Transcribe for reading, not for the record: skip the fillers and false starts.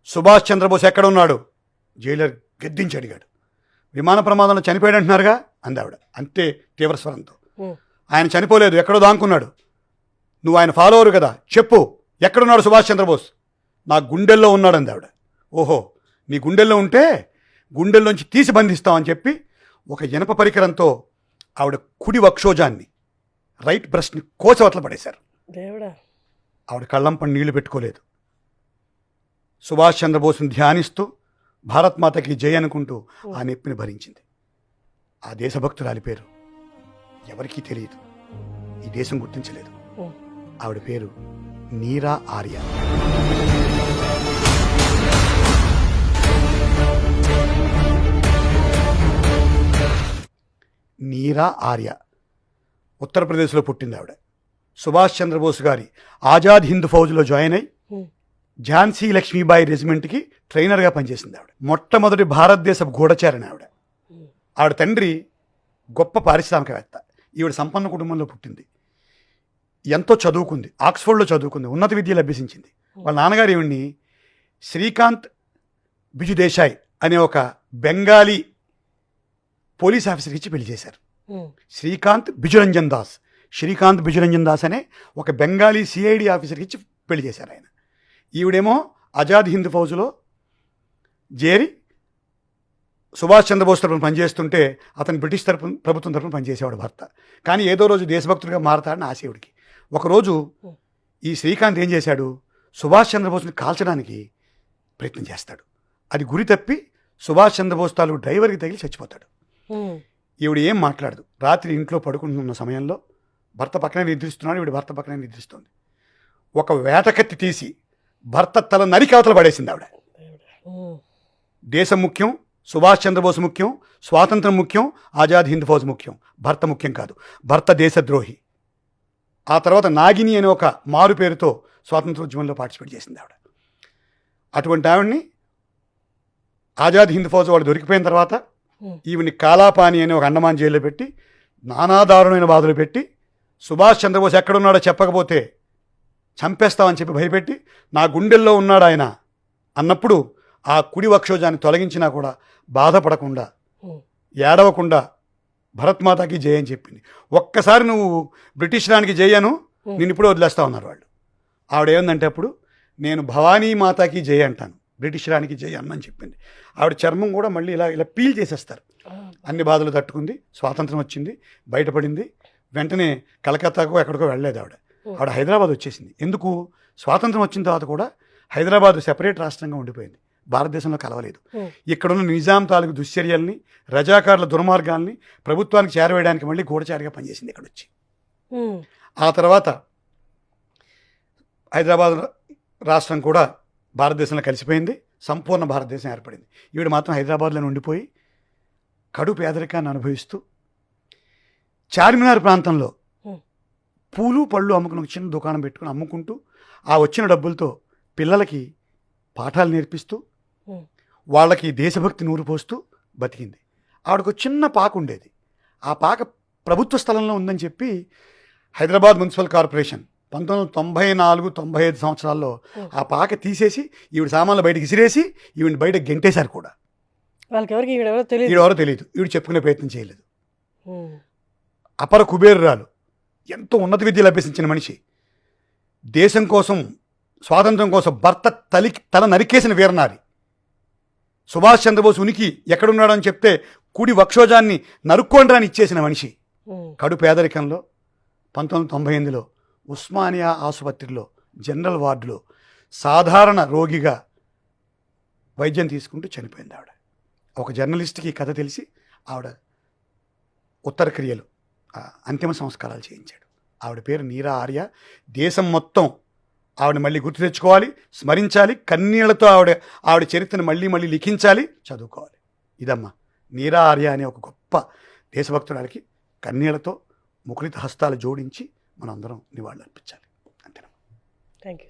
సుభాష్ చంద్రబోస్ ఎక్కడ ఉన్నాడు? జైలర్ గద్దించి అడిగాడు. విమాన ప్రమాదంలో చనిపోయాడు అంటున్నారుగా అంది ఆవిడ అంతే తీవ్ర స్వరంతో. ఆయన చనిపోలేదు, ఎక్కడో దాంకున్నాడు. నువ్వు ఆయన ఫాలోవర్ కదా, చెప్పు ఎక్కడున్నాడు సుభాష్ చంద్రబోస్? నా గుండెల్లో ఉన్నాడు అంది ఆవిడ. ఓహో, నీ గుండెల్లో ఉంటే గుండెల్లోంచి తీసి బంధిస్తామని చెప్పి ఒక ఇనప పరికరంతో ఆవిడ కుడి వక్షోజాన్ని, రైట్ బ్రెస్ట్ని కోసవతల పడేశారు. ఆవిడ కళ్ళంపని నీళ్లు పెట్టుకోలేదు. సుభాష్ చంద్రబోస్ని ధ్యానిస్తూ భారత్ మాతకి జై అనుకుంటూ ఆ నొప్పిని భరించింది. ఆ దేశభక్తురాలి పేరు ఎవరికీ తెలియదు, ఈ దేశం గుర్తించలేదు. ఆవిడ పేరు నీరా ఆర్య. నీరా ఆర్య ఉత్తరప్రదేశ్లో పుట్టింది ఆవిడ. సుభాష్ చంద్రబోస్ గారి ఆజాద్ హింద్ ఫౌజ్లో జాయిన్ అయి ఝాన్సీ లక్ష్మీబాయి రెజిమెంట్కి ట్రైనర్గా పనిచేసింది ఆవిడ. మొట్టమొదటి భారతదేశపు గూఢచారిణి ఆవిడ. ఆవిడ తండ్రి గొప్ప పారిశ్రామికవేత్త. ఈవిడ సంపన్న కుటుంబంలో పుట్టింది. ఎంతో చదువుకుంది, ఆక్స్ఫర్డ్లో చదువుకుంది, ఉన్నత విద్యలు అభ్యసించింది. వాళ్ళ నాన్నగారు ఈవిడ్ని శ్రీకాంత్ బిజుదేశాయ్ అనే ఒక బెంగాలీ పోలీస్ ఆఫీసర్కి ఇచ్చి పెళ్లి చేశారు. శ్రీకాంత్ బిజురంజన్ దాస్ అనే ఒక బెంగాలీ సిఐడి ఆఫీసర్కి ఇచ్చి పెళ్లి చేశారు ఆయన. ఈవిడేమో ఆజాద్ హింద్ ఫౌజ్లో చేరి సుభాష్ చంద్రబోస్ తరపున పనిచేస్తుంటే అతను బ్రిటిష్ ప్రభుత్వం తరపున పనిచేసేవాడు భర్త. కానీ ఏదో రోజు దేశభక్తుడిగా మారతాడని ఆశ ఈవిడికి. ఒకరోజు ఈ శ్రీకాంత్ ఏం చేశాడు, సుభాష్ చంద్రబోస్ని కాల్చడానికి ప్రయత్నం చేస్తాడు. అది గురి తప్పి సుభాష్ చంద్రబోస్ తాలూకు డ్రైవర్కి తగిలి చచ్చిపోతాడు. ఈవిడ ఏం మాట్లాడదు. రాత్రి ఇంట్లో పడుకుంటున్న సమయంలో భర్త పక్కనే నిద్రిస్తున్నాడు, ఈవిడ భర్త పక్కనే నిద్రిస్తుంది. ఒక వేటకత్తి తీసి భర్త తల నరికి అవతల పడేసింది ఆవిడ. దేశం ముఖ్యం, సుభాష్ చంద్రబోస్ ముఖ్యం, స్వాతంత్రం ముఖ్యం, ఆజాద్ హింద్ ఫౌజ్ ముఖ్యం, భర్త ముఖ్యం కాదు. భర్త దేశద్రోహి. ఆ తర్వాత నాగిని అనే ఒక మారు పేరుతో స్వాతంత్రోద్యమంలో పార్టిసిపేట్ చేసింది ఆవిడ. అటువంటి ఆవిడ్ని ఆజాద్ హింద్ ఫౌజ్ వాళ్ళు దొరికిపోయిన తర్వాత ఈవిని కాలాపాని అనే ఒక అండమాన్ జైల్లో పెట్టి నానాదారుణమైన బాధలు పెట్టి సుభాష్ చంద్రబోస్ ఎక్కడున్నాడో చెప్పకపోతే చంపేస్తామని చెప్పి భయపెట్టి నా గుండెల్లో ఉన్నాడు ఆయన అన్నప్పుడు ఆ కుడి వక్షోజాన్ని తొలగించినా కూడా బాధపడకుండా ఏడవకుండా భరత్ మాతాకి జై అని చెప్పింది. ఒక్కసారి నువ్వు బ్రిటిష్ రానికి జయ్యను, నేను ఇప్పుడు వదిలేస్తా ఉన్నారు వాళ్ళు. ఆవిడ ఏమందంటే అప్పుడు నేను భవానీ మాతాకి జై అంటాను, బ్రిటిష్ రానికి జై అన్నని చెప్పింది. ఆవిడ చర్మం కూడా మళ్ళీ ఇలా పీల్ చేసేస్తారు. అన్ని బాధలు తట్టుకుంది, స్వాతంత్రం వచ్చింది, బయటపడింది. వెంటనే కలకత్తాకో ఎక్కడికో వెళ్ళలేదు ఆవిడ. ఆవిడ హైదరాబాద్ వచ్చేసింది. ఎందుకు? స్వాతంత్రం వచ్చిన తర్వాత కూడా హైదరాబాద్ సెపరేట్ రాష్ట్రంగా ఉండిపోయింది, భారతదేశంలో కలవలేదు. ఇక్కడున్న నిజాం తాలూకు దుశ్చర్యల్ని, రజాకారుల దుర్మార్గాల్ని ప్రభుత్వానికి చేరవేయడానికి మళ్ళీ గూఢచారిగా పనిచేసింది ఇక్కడ వచ్చి. ఆ తర్వాత హైదరాబాద్ రాష్ట్రం కూడా భారతదేశంలో కలిసిపోయింది, సంపూర్ణ భారతదేశం ఏర్పడింది. ఈవిడ మాత్రం హైదరాబాద్లో ఉండిపోయి కడు పేదరికాన్ని అనుభవిస్తూ చార్మినార్ ప్రాంతంలో పూలు పళ్ళు అమ్ముకుని ఒక చిన్న దుకాణం పెట్టుకుని అమ్ముకుంటూ ఆ వచ్చిన డబ్బులతో పిల్లలకి పాఠాలు నేర్పిస్తూ వాళ్ళకి దేశభక్తి నూరు పోస్తూ బతికింది. ఆవిడకు చిన్న పాక ఉండేది. ఆ పాక ప్రభుత్వ స్థలంలో ఉందని చెప్పి హైదరాబాద్ మున్సిపల్ కార్పొరేషన్ 1994-95 సంవత్సరాల్లో ఆ పాక తీసేసి ఈవిడ సామాన్లు బయటకి విసిరేసి ఈవిడ బయట గెంటేశారు కూడా. ఈవిడెవరో తెలియదు, ఈవిడ చెప్పుకునే ప్రయత్నం చేయలేదు. అపర కుబేరురాలు, ఎంతో ఉన్నత విద్యలు అభ్యసించిన మనిషి, దేశం కోసం, స్వాతంత్రం కోసం భర్త తల నరికేసిన వీరనారి. సుభాష్ చంద్రబోస్ ఉనికి ఎక్కడున్నాడని చెప్తే కుడి వక్షోజాన్ని నరుక్కోండ్రాని ఇచ్చేసిన మనిషి. కడు పేదరికంలో 1998లో ఉస్మానియా ఆసుపత్రిలో జనరల్ వార్డులో సాధారణ రోగిగా వైద్యం తీసుకుంటూ చనిపోయింది ఆవిడ. ఒక జర్నలిస్ట్కి కథ తెలిసి ఆవిడ ఉత్తర క్రియలు, అంతిమ సంస్కారాలు చేయించాడు. ఆవిడ పేరు నీరా ఆర్య. దేశం మొత్తం ఆవిడ మళ్ళీ గుర్తు తెచ్చుకోవాలి, స్మరించాలి, కన్నీళ్లతో ఆవిడ చరిత్రను మళ్ళీ మళ్ళీ లిఖించాలి, చదువుకోవాలి. ఇదమ్మా నీరా ఆర్య అనే ఒక గొప్ప దేశభక్తురాలకి కన్నీళ్లతో ముకులిత హస్తాలు జోడించి మనందరం నివాళులు అర్పించాలి. అంతేనా? Thank you.